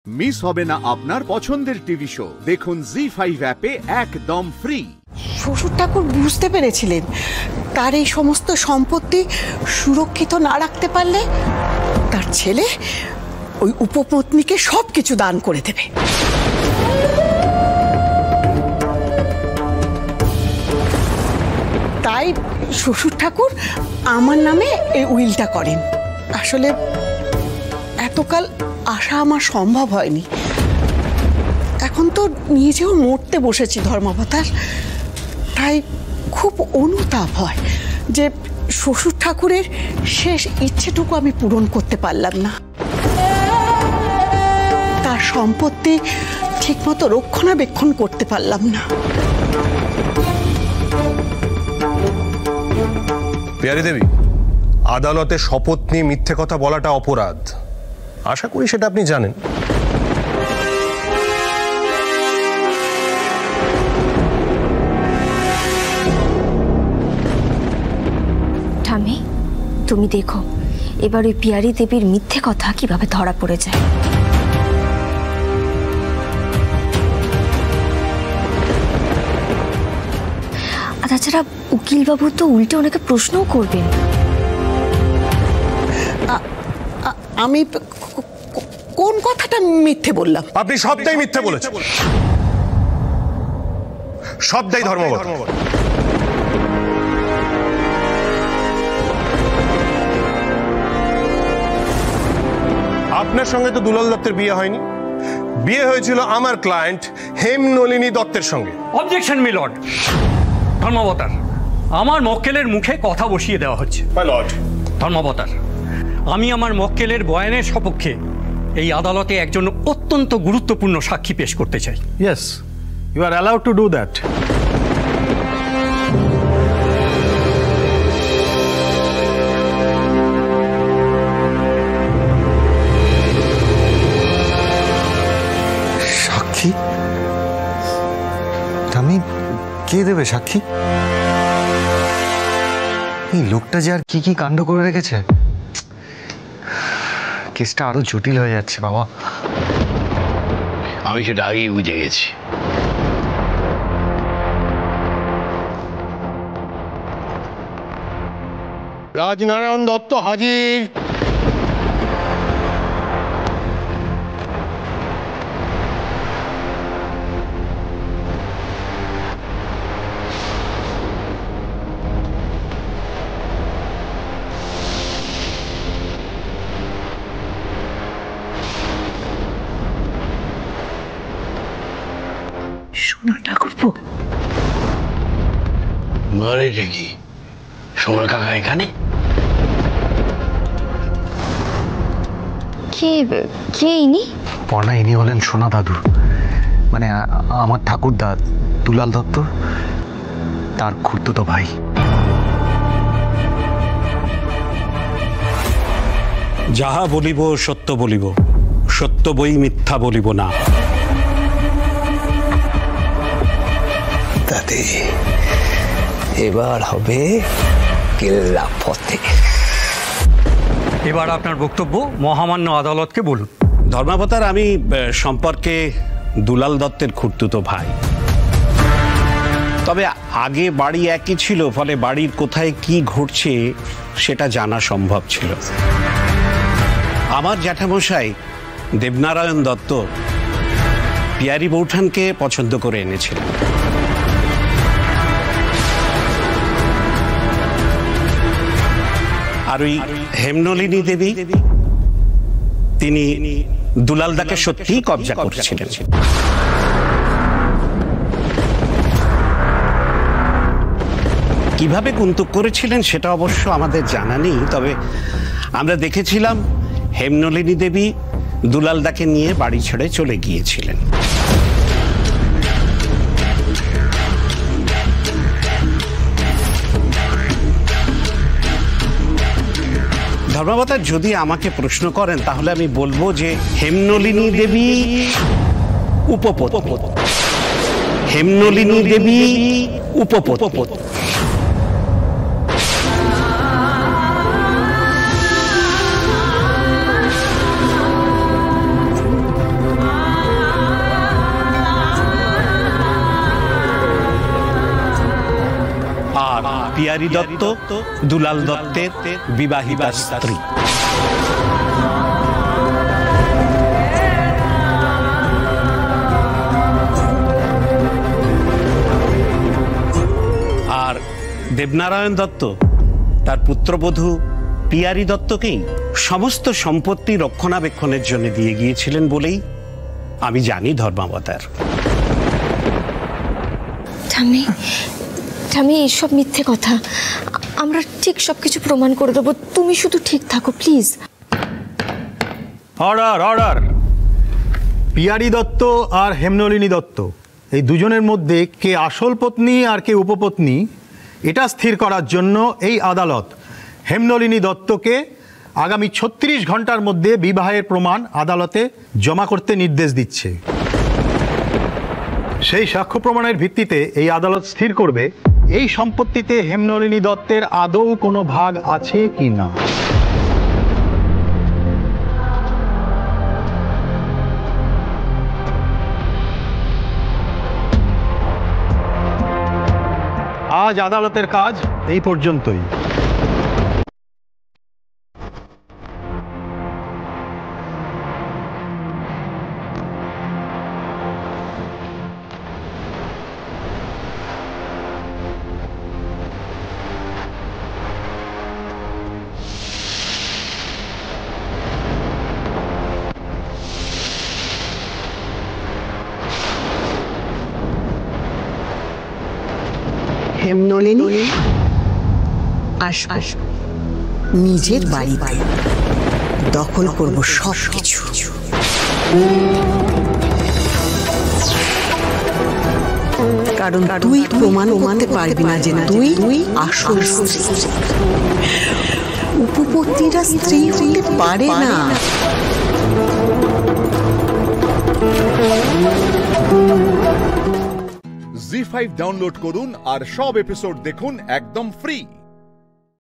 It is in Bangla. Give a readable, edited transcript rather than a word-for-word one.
মিস হবে না আপনার পছন্দের টিভি শো। দেখুন জি5 অ্যাপে একদম ফ্রি। শ্বশুর ঠাকুর বুঝতে পেরেছিলেন তার এই সমস্ত সম্পত্তি সুরক্ষিত না রাখতে পারলে তার ছেলে ওই উপপত্নীকে সবকিছু দান করে দেবে। তাই শ্বশুর ঠাকুর আমার নামে এই উইলটা করেন। আসলে এতকাল আশা আমার সম্ভব হয়নি, এখন তো নিজেও মরতে বসেছি ধর্মাবতার। তাই খুব অনুতাপ হয় যে শ্বশুর ঠাকুরের শেষ ইচ্ছেটুকু আমি পূরণ করতে পারলাম না, তার সম্পত্তি ঠিকমতো রক্ষণাবেক্ষণ করতে পারলাম না। পিয়ারি দেবী, আদালতে শপথ নিয়ে মিথ্যে কথা বলাটা অপরাধ, আশা করি সেটা আপনি জানেন। ঠামি, তুমি দেখো এবার ওই পিয়ারি দেবীর মিথ্যে কথা কিভাবে ধরা পড়ে যায়। তাছাড়া উকিল বাবু তো উল্টে অনেকে প্রশ্নও করবেন। আমি কোন কথাটা মিথ্যে বললাম? আপনি সবটাই মিথ্যে বলেছেন, সবটাই ধর্মবত। আপনার সঙ্গে তো দুলাল দত্তের বিয়ে হয়নি, বিয়ে হয়েছিল আমার ক্লায়েন্ট হেমনলিনী দত্তের সঙ্গে। Objection milord. ধর্মাবতার, আমার মক্কেলের মুখে কথা বসিয়ে দেওয়া হচ্ছে। ধর্মাবতার, আমি আমার মক্কেলের বয়ানের সপক্ষে এই আদালতে একজন অত্যন্ত গুরুত্বপূর্ণ সাক্ষী পেশ করতে চাই। Yes, you are allowed to do that. সাক্ষী? আমি কে দেবে সাক্ষী? এই লোকটা যে আর কি কি কাণ্ড করে রেখেছে, কেসটা আরো জটিল হয়ে যাচ্ছে বাবা। আমি সেটা আগেই বুঝে গেছি। রাজনারায়ণ দত্ত হাজির। শোনাটা করবো মারেটা কি? সোনা কাকা এখানে? কে ইনি? পর্ণা, ইনি হলেন সোনা দাদু, মানে আমার ঠাকুরদা দুলাল দত্ত, তার খুড়তুতো ভাই। যাহা বলিব সত্য বলিব, সত্য বই মিথ্যা বলিব না। তাতে এবার হবে কেল্লা ফতে। এবার আপনার বক্তব্য মহামান্য আদালতকে বলুন। ধর্মাবতার, আমি সম্পর্কে দুলাল দত্তের খুড়তুতো ভাই, তবে আগে বাড়ি একই ছিল, ফলে বাড়ির কোথায় কি ঘটছে সেটা জানা সম্ভব ছিল। আমার জ্যাঠামশাই দেবনারায়ণ দত্ত পিয়ারি বৌঠানকে পছন্দ করে এনেছিলেন। আর ওই হেমনলিনী দেবী, তিনি দুলালদাকে সত্যিই কবজা করছিলেন। কিভাবে কুন্তক করেছিলেন সেটা অবশ্য আমাদের জানা নেই, তবে আমরা দেখেছিলাম হেমনলিনী দেবী দুলালদাকে নিয়ে বাড়ি ছেড়ে চলে গিয়েছিলেন। ধর্মাবতার, যদি আমাকে প্রশ্ন করেন তাহলে আমি বলবো যে হেমনলিনী দেবী উপপত্নী। হেমনলিনী দেবী উপপত্নী। পিয়ারি দত্ত দুলাল দত্তের বিবাহিতা স্ত্রী। আর দেবনারায়ণ দত্ত তার পুত্রবধূ পিয়ারি দত্তকেই সমস্ত সম্পত্তি রক্ষণাবেক্ষণের জন্য দিয়ে গিয়েছিলেন বলেই আমি জানি ধর্মাবতার। ঠামি এইসব মিথ্যে কথা, আমরা ঠিক সবকিছু প্রমাণ করে দেবো, তুমি শুধু ঠিক থাকো please. Order order. Piyari Dutta আর হেমনলিনী দত্ত এই দুজনের মধ্যে কে আসল পত্নী আর কে উপপত্নী এটা স্থির করার জন্য এই আদালত হেমনলিনী দত্তকে আগামী 36 ঘন্টার মধ্যে বিবাহের প্রমাণ আদালতে জমা করতে নির্দেশ দিচ্ছে। সেই সাক্ষ্য প্রমাণের ভিত্তিতে এই আদালত স্থির করবে এই সম্পত্তিতে হেমনলিনী দত্তের আদৌ কোনো ভাগ আছে কি না। আজ আদালতের কাজ এই পর্যন্তই। হেমনলিনী আস, নিজের বাড়ি দখল করব সব কিছু। কারণ তুই প্রমাণ করতে পারবি না যে তুই আসল স্ত্রী। উপপত্নীরা স্ত্রী হতে পারে না। জি5 ডাউনলোড করুন আর সব এপিসোড দেখুন একদম ফ্রি।